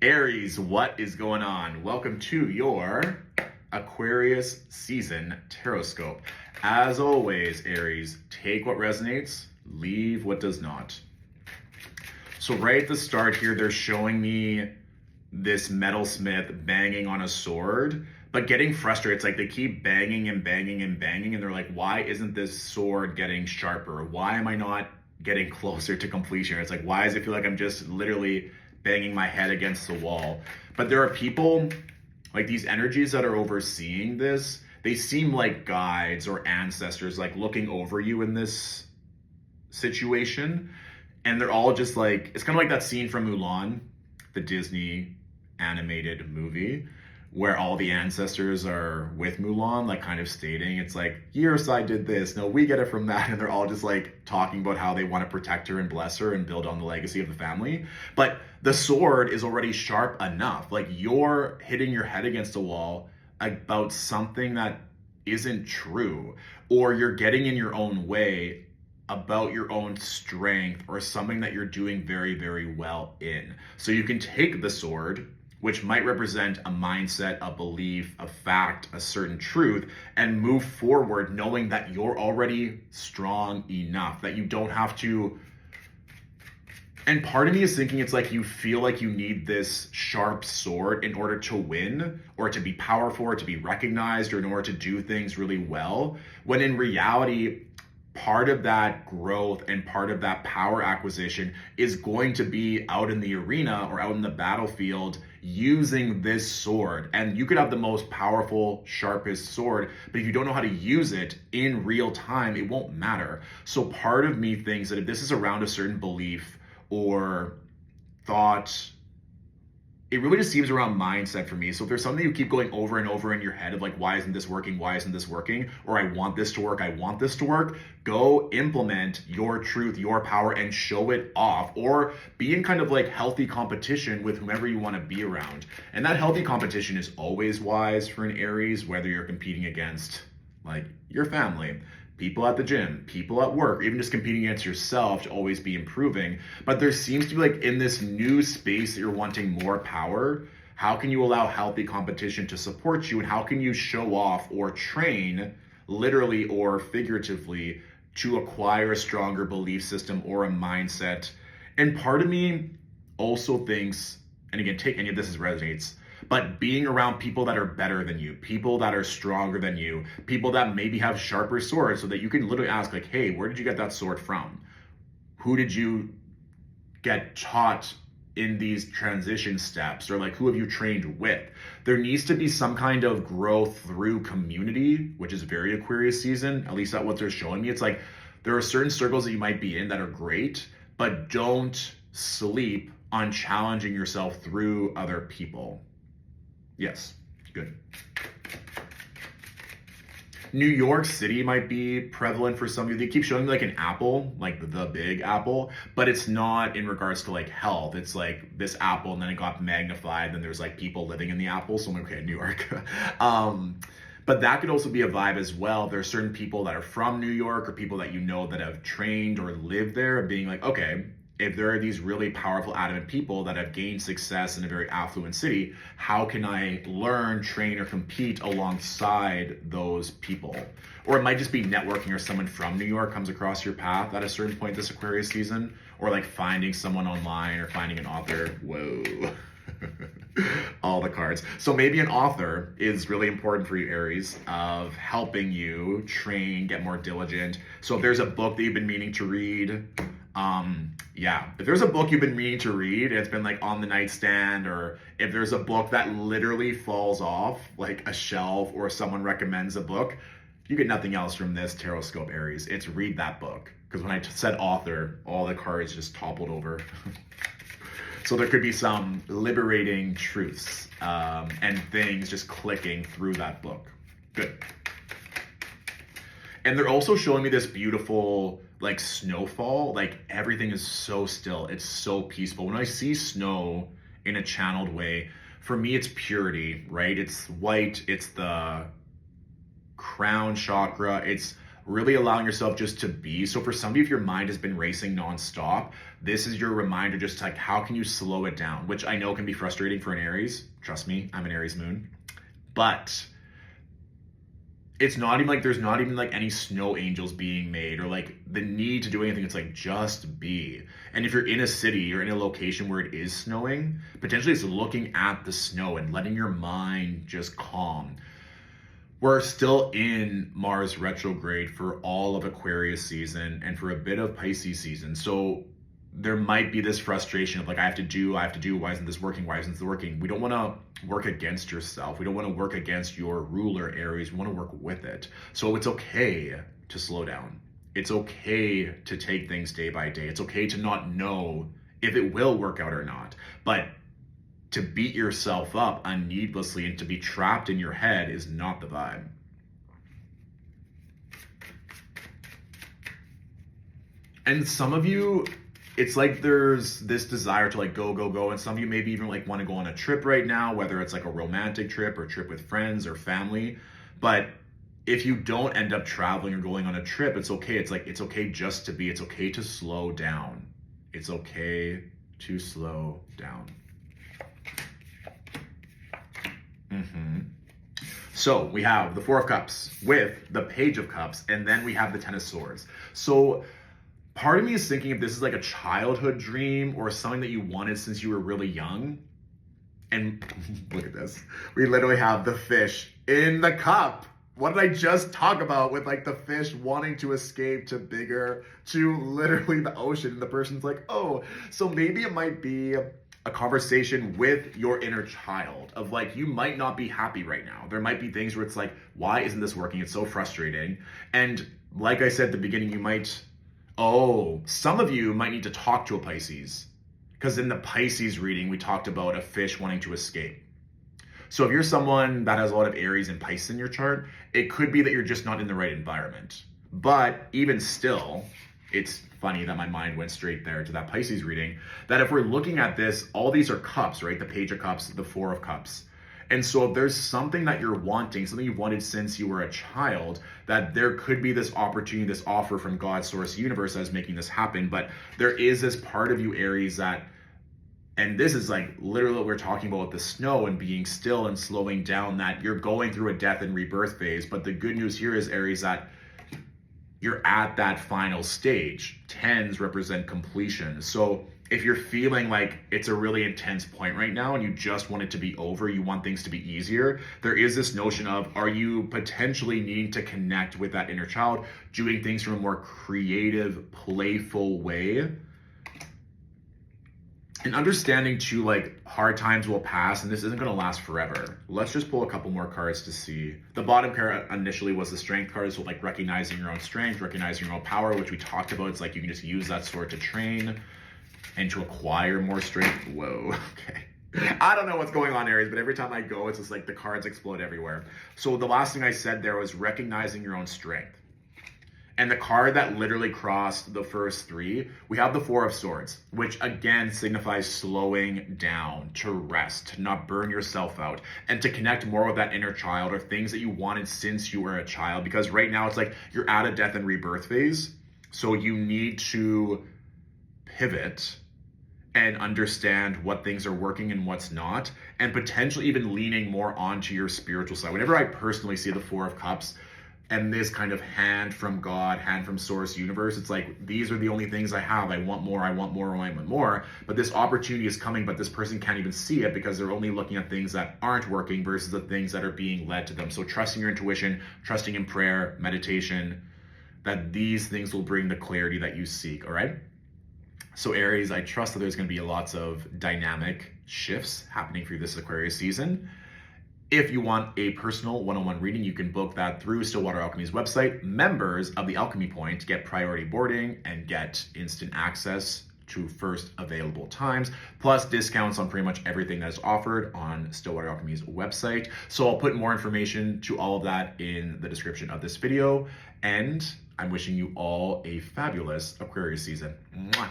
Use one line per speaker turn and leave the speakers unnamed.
Aries, what is going on? Welcome to your Aquarius Szn Tarotscope. As always, Aries, take what resonates, leave what does not. So right at the start here, they're showing me this metalsmith banging on a sword, but getting frustrated. It's like they keep banging and banging and banging, and they're like, why isn't this sword getting sharper? Why am I not getting closer to completion? It's like, why does it feel like I'm just literally banging my head against the wall? But there are people, like these energies that are overseeing this, they seem like guides or ancestors, like looking over you in this situation. And they're all just like, it's kind of like that scene from Mulan, the Disney animated movie, where all the ancestors are with Mulan, like kind of stating, it's like, your side did this, no, we get it from that. And they're all just like talking about how they want to protect her and bless her and build on the legacy of the family. But the sword is already sharp enough. Like you're hitting your head against a wall about something that isn't true, or you're getting in your own way about your own strength or something that you're doing very, very well in. So you can take the sword, which might represent a mindset, a belief, a fact, a certain truth, and move forward knowing that you're already strong enough, that you don't have to. And part of me is thinking it's like you feel like you need this sharp sword in order to win, or to be powerful, or to be recognized, or in order to do things really well, when in reality, part of that growth and part of that power acquisition is going to be out in the arena or out in the battlefield using this sword. And you could have the most powerful, sharpest sword, but if you don't know how to use it in real time, it won't matter. So part of me thinks that if this is around a certain belief or thought, it really just seems around mindset for me. So if there's something you keep going over and over in your head of like, why isn't this working? Why isn't this working? Or I want this to work. I want this to work. Go implement your truth, your power, and show it off, or be in kind of like healthy competition with whomever you want to be around. And that healthy competition is always wise for an Aries, whether you're competing against like your family, people at the gym, people at work, even just competing against yourself to always be improving. But there seems to be like in this new space that you're wanting more power, how can you allow healthy competition to support you? And how can you show off or train, literally or figuratively, to acquire a stronger belief system or a mindset? And part of me also thinks, and again, take any of this as resonates, but being around people that are better than you, people that are stronger than you, people that maybe have sharper swords, so that you can literally ask like, hey, where did you get that sword from? Who did you get taught in these transition steps? Or like, who have you trained with? There needs to be some kind of growth through community, which is very Aquarius season, at least that's what they're showing me. It's like, there are certain circles that you might be in that are great, but don't sleep on challenging yourself through other people. Yes, good. New York City might be prevalent for some of you. They keep showing me like an apple, like the big apple, but it's not in regards to like health. It's like this apple and then it got magnified. Then there's like people living in the apple. So I'm like, okay, New York. But that could also be a vibe as well. There are certain people that are from New York or people that you know that have trained or lived there, being like, okay, if there are these really powerful, adamant people that have gained success in a very affluent city, how can I learn, train, or compete alongside those people? Or it might just be networking, or someone from New York comes across your path at a certain point this Aquarius season, or like finding someone online or finding an author. Whoa. All the cards. So maybe an author is really important for you, Aries, of helping you train, get more diligent. So if there's a book that you've been meaning to read, if there's a book you've been meaning to read, it's been like on the nightstand, or if there's a book that literally falls off like a shelf, or someone recommends a book, you get nothing else from this Tarotscope, Aries. It's read that book. Because when I said author, all the cards just toppled over. So there could be some liberating truths and things just clicking through that book. Good. And they're also showing me this beautiful like snowfall. Like everything is so still. It's so peaceful. When I see snow in a channeled way, for me, it's purity, right? It's white. It's the crown chakra. It's really allowing yourself just to be. So for some of you, if your mind has been racing nonstop, this is your reminder just like, how can you slow it down? Which I know can be frustrating for an Aries. Trust me, I'm an Aries moon. But it's not even like there's not even like any snow angels being made or like the need to do anything. It's like just be. And if you're in a city or in a location where it is snowing, potentially it's looking at the snow and letting your mind just calm. We're still in Mars retrograde for all of Aquarius season and for a bit of Pisces season. So there might be this frustration of like, I have to do, why isn't this working? Why isn't this working? We don't want to work against yourself. We don't want to work against your ruler, Aries. We want to work with it. So it's okay to slow down. It's okay to take things day by day. It's okay to not know if it will work out or not. But to beat yourself up needlessly and to be trapped in your head is not the vibe. And some of you, it's like there's this desire to like go. And some of you maybe even like want to go on a trip right now, whether it's like a romantic trip or trip with friends or family. But if you don't end up traveling or going on a trip, it's okay. It's like, it's okay just to be. It's okay to slow down. It's okay to slow down. So we have the Four of Cups with the Page of Cups, and then we have the Ten of Swords. So part of me is thinking if this is like a childhood dream or something that you wanted since you were really young. And look at this. We literally have the fish in the cup. What did I just talk about with like the fish wanting to escape to bigger, to literally the ocean? And the person's like, oh, so maybe it might be a conversation with your inner child of like, you might not be happy right now. There might be things where it's like, why isn't this working? It's so frustrating. And like I said at the beginning, some of you might need to talk to a Pisces, because in the Pisces reading, we talked about a fish wanting to escape. So if you're someone that has a lot of Aries and Pisces in your chart, it could be that you're just not in the right environment. But even still, it's funny that my mind went straight there to that Pisces reading, that if we're looking at this, all these are cups, right? The Page of Cups, the Four of Cups. And so if there's something that you're wanting, something you've wanted since you were a child, that there could be this opportunity, this offer from God, Source, Universe that is making this happen. But there is this part of you, Aries, that, and this is like literally what we're talking about with the snow and being still and slowing down, that you're going through a death and rebirth phase. But the good news here is, Aries, that you're at that final stage. Tens represent completion. So if you're feeling like it's a really intense point right now and you just want it to be over, you want things to be easier, there is this notion of, are you potentially needing to connect with that inner child, doing things from a more creative, playful way? And understanding too, like, hard times will pass and this isn't going to last forever. Let's just pull a couple more cards to see. The bottom card initially was the Strength card, so like recognizing your own strength, recognizing your own power, which we talked about. It's like you can just use that sword to train and to acquire more strength. Whoa, okay. I don't know what's going on, Aries, but every time I go, it's just like the cards explode everywhere. So the last thing I said there was recognizing your own strength. And the card that literally crossed the first three, we have the Four of Swords, which again signifies slowing down, to rest, to not burn yourself out, and to connect more with that inner child or things that you wanted since you were a child. Because right now it's like you're at a death and rebirth phase. So you need to pivot and understand what things are working and what's not, and potentially even leaning more onto your spiritual side. Whenever I personally see the Four of Cups, and this kind of hand from God, hand from Source, Universe, it's like, these are the only things I have. I want more, I want more, I want more. But this opportunity is coming, but this person can't even see it because they're only looking at things that aren't working versus the things that are being led to them. So trusting your intuition, trusting in prayer, meditation, that these things will bring the clarity that you seek, all right? So Aries, I trust that there's going to be lots of dynamic shifts happening for you this Aquarius season. If you want a personal one-on-one reading, you can book that through Stillwater Alchemy's website. Members of the Alchemy Point get priority boarding and get instant access to first available times, plus discounts on pretty much everything that is offered on Stillwater Alchemy's website. So I'll put more information to all of that in the description of this video. And I'm wishing you all a fabulous Aquarius season. Mwah.